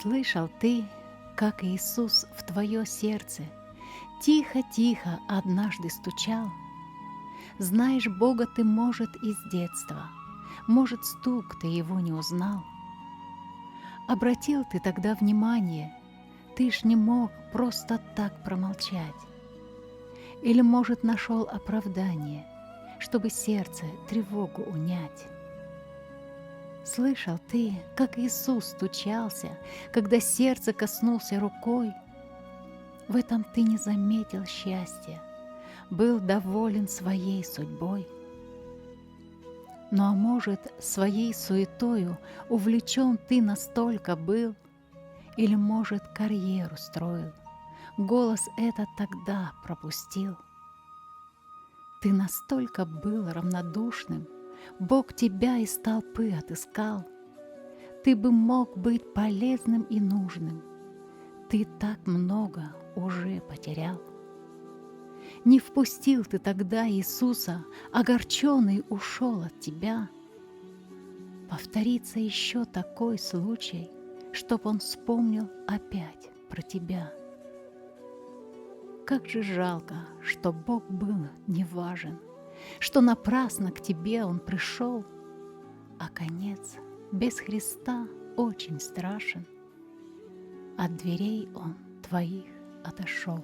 Слышал ты, как Иисус в твое сердце тихо-тихо однажды стучал? Знаешь, Бога ты, может, из детства, может, стук ты его не узнал. Обратил ты тогда внимание, ты ж не мог просто так промолчать. Или, может, нашел оправдание, чтобы сердце тревогу унять. Слышал ты, как Иисус стучался, когда сердце коснулся рукой? В этом ты не заметил счастья, был доволен своей судьбой. Ну а может, своей суетою увлечен ты настолько был, или, может, карьеру строил, голос этот тогда пропустил. Ты настолько был равнодушным, Бог тебя из толпы отыскал. Ты бы мог быть полезным и нужным, ты так много уже потерял. Не впустил ты тогда Иисуса, огорченный ушел от тебя. Повторится еще такой случай, чтоб он вспомнил опять про тебя. Как же жалко, что Бог был неважен, что напрасно к тебе Он пришел, а конец без Христа очень страшен. От дверей Он твоих отошел.